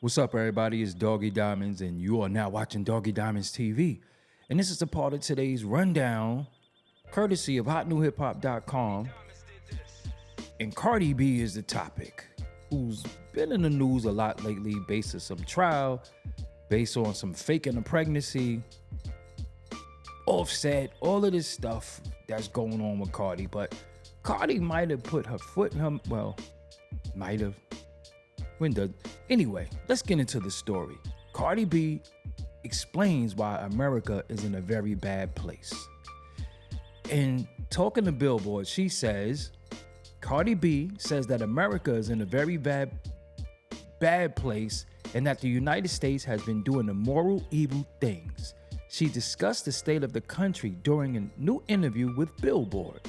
What's up, everybody? It's Doggie Diamonds, and you are now watching Doggie Diamonds TV. And this is a part of today's rundown, courtesy of hotnewhiphop.com. And Cardi B is the topic, who's been in the news a lot lately based on some trial, based on some faking a pregnancy, Offset, all of this stuff that's going on with Cardi. But Cardi might have put her foot in her, might have. Anyway, let's get into the story. Cardi B explains why America is in a very bad place. In talking to Billboard, she says, Cardi B says that America is in a very bad place and that the United States has been doing immoral, evil things. She discussed the state of the country during a new interview with Billboard.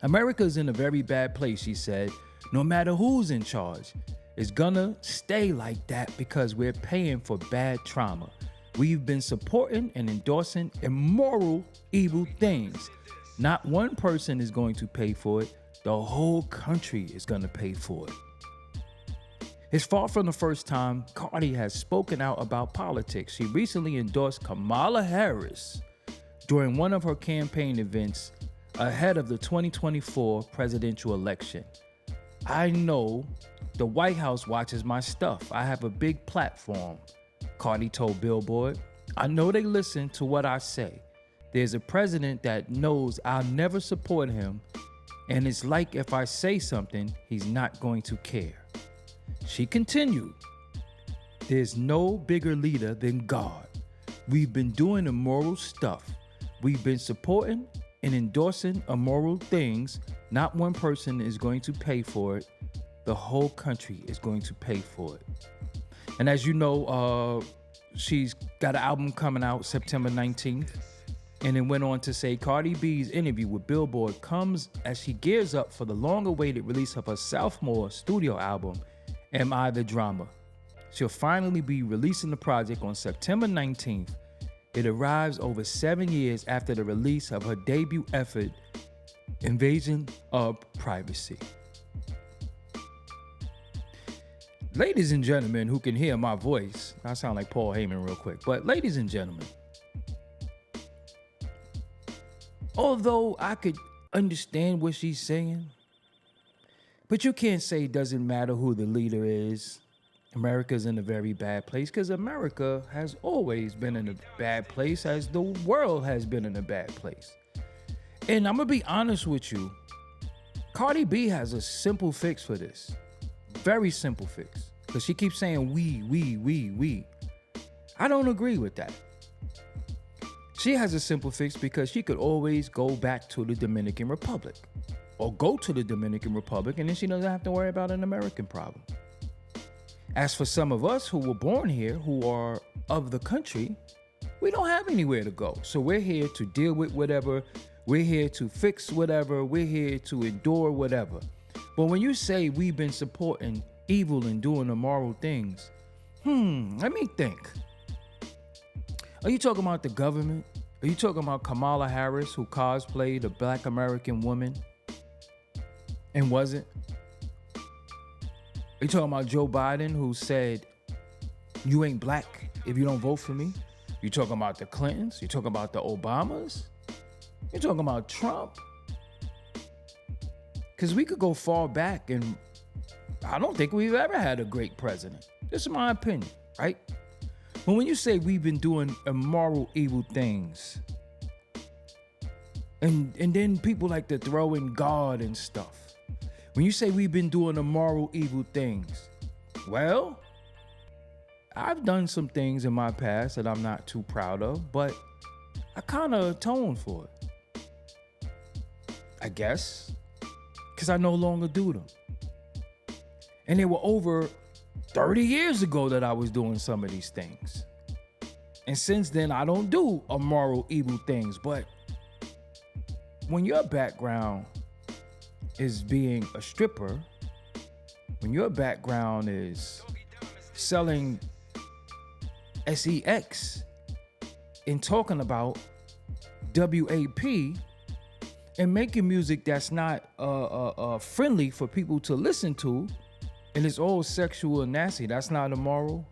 America is in a very bad place, she said. No matter who's in charge, it's gonna stay like that because we're paying for bad trauma. We've been supporting and endorsing immoral, evil things. Not one person is going to pay for it. The whole country is gonna pay for it. It's far from the first time Cardi has spoken out about politics. She recently endorsed Kamala Harris during one of her campaign events ahead of the 2024 presidential election. I know the White House watches my stuff. I have a big platform, Cardi told Billboard. I know they listen to what I say. There's a president that knows I'll never support him, and it's like if I say something, he's not going to care. She continued, there's no bigger leader than God. We've been doing immoral stuff. We've been supporting and endorsing immoral things. Not one person is going to pay for it. The whole country is going to pay for it. And as you know, she's got an album coming out September 19th. And it went on to say Cardi B's interview with Billboard comes as she gears up for the long-awaited release of her sophomore studio album, Am I the Drama? She'll finally be releasing the project on September 19th. It arrives over 7 years after the release of her debut effort, Invasion of Privacy. Ladies and gentlemen who can hear my voice, I sound like Paul Heyman real quick, but ladies and gentlemen, although I could understand what she's saying, but you can't say it doesn't matter who the leader is. America's in a very bad place because America has always been in a bad place as the world has been in a bad place. And I'm gonna be honest with you, Cardi B has a simple fix for this. Very simple fix. Because she keeps saying we. I don't agree with that. She has a simple fix because she could always go back to the Dominican Republic. Or go to the Dominican Republic and then she doesn't have to worry about an American problem. As for some of us who were born here, who are of the country, we don't have anywhere to go. So we're here to deal with whatever. We're here to fix whatever. We're here to endure whatever. But when you say we've been supporting evil and doing immoral things, let me think. Are you talking about the government? Are you talking about Kamala Harris, who cosplayed a Black American woman and wasn't? Are you talking about Joe Biden, who said, you ain't black if you don't vote for me? You talking about the Clintons? You talking about the Obamas? You talking about Trump? Because we could go far back and I don't think we've ever had a great president. This is my opinion, right? But when you say we've been doing immoral, evil things, and then people like to throw in God and stuff. When you say we've been doing immoral, evil things, well, I've done some things in my past that I'm not too proud of, but I kind of atoned for it. I guess. Because I no longer do them. And they were over 30 years ago that I was doing some of these things. And since then, I don't do immoral, evil things. But when your background is being a stripper, when your background is selling sex and talking about WAP and making music that's not friendly for people to listen to, And it's all sexual and nasty. That's not immoral.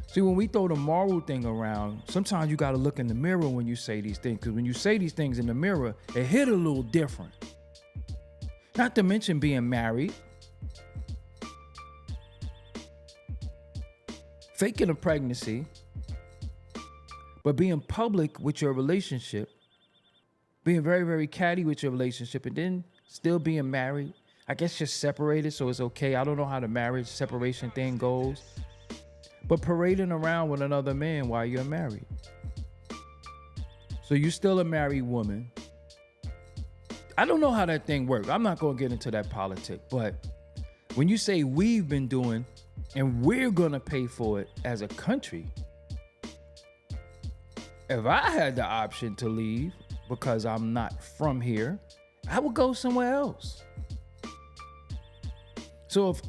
See, when we throw the moral thing around, sometimes you got to look in the mirror when you say these things, because when you say these things in the mirror, it hit a little different. Not to mention being married, faking a pregnancy, but being public with your relationship, being very, very catty with your relationship, and then still being married. I guess you're separated, so it's okay. I don't know how the marriage separation thing goes. But parading around with another man while you're married. So you're still a married woman. I don't know how that thing works. I'm not going to get into that politics. But when you say we've been doing and we're going to pay for it as a country, if I had the option to leave because I'm not from here, I would go somewhere else. So if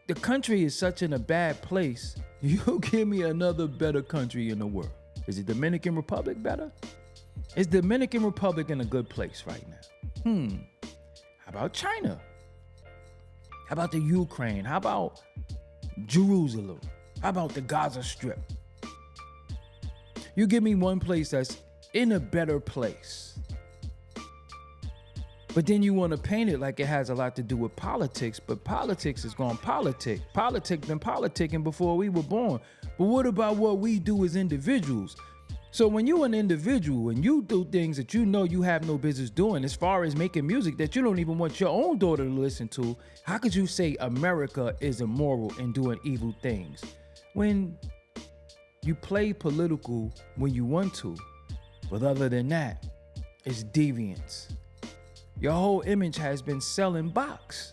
the country is such in a bad place, you give me another better country in the world. Is the Dominican Republic better? Is Dominican Republic in a good place right now? How about China? How about the Ukraine? How about Jerusalem? How about the Gaza Strip? You give me one place that's in a better place. But then you want to paint it like it has a lot to do with politics, but politics is going politic. Politics been politicking before we were born. But what about what we do as individuals? So when you're an individual and you do things that you know you have no business doing, as far as making music that you don't even want your own daughter to listen to, how could you say America is immoral and doing evil things? When you play political when you want to, but other than that, it's deviance. Your whole image has been selling box.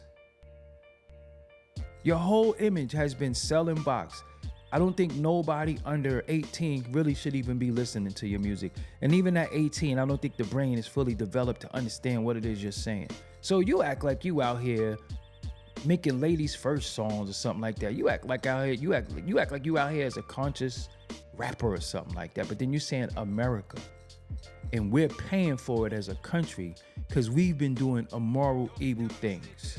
Your whole image has been selling box. I don't think nobody under 18 really should even be listening to your music. And even at 18, I don't think the brain is fully developed to understand what it is you're saying. So you act like you out here making ladies first songs or something like that. You act like out here, you act like you out here as a conscious rapper or something like that. But then you're saying America. And we're paying for it as a country because we've been doing immoral, evil things.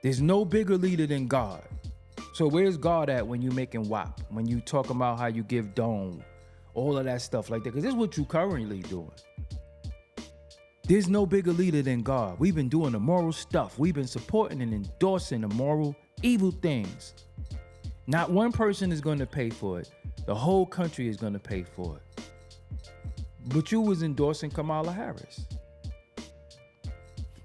There's no bigger leader than God. So where's God at when you making WAP? When you talking about how you give dome? All of that stuff like that. Because this is what you currently doing. There's no bigger leader than God. We've been doing immoral stuff. We've been supporting and endorsing immoral, evil things. Not one person is going to pay for it. The whole country is going to pay for it. But you was endorsing Kamala Harris.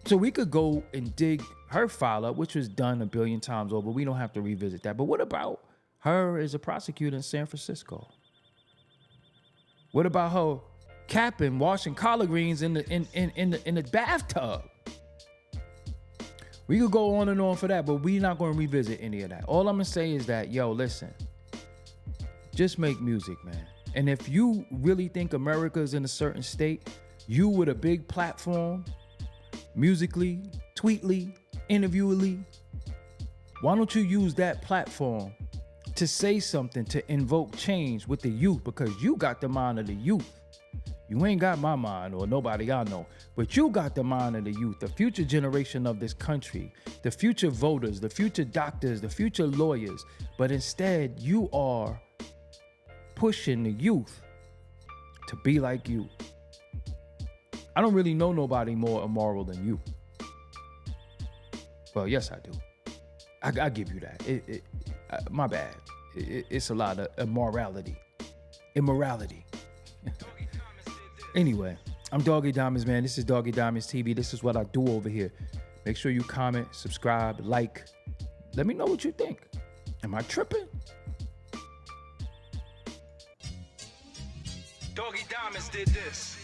So we could go and dig her file up, which was done a billion times over. We don't have to revisit that. But what about her as a prosecutor in San Francisco? What about her capping, washing collard greens in the bathtub? We could go on and on for that, but we're not going to revisit any of that. All I'm going to say is that, yo, listen. Just make music, man. And if you really think America is in a certain state, you with a big platform, musically, tweetly, interviewally, why don't you use that platform to say something, to invoke change with the youth? Because you got the mind of the youth. You ain't got my mind or nobody I know, but you got the mind of the youth, the future generation of this country, the future voters, the future doctors, the future lawyers. But instead, you are pushing the youth to be like you. I don't really know nobody more immoral than you. Well, yes, I do. I give you that. My bad. It's a lot of immorality. Anyway, I'm Doggie Diamonds, man. This is Doggie Diamonds TV. This is what I do over here. Make sure you comment, subscribe, like. Let me know what you think. Am I tripping? Doggie Diamonds did this.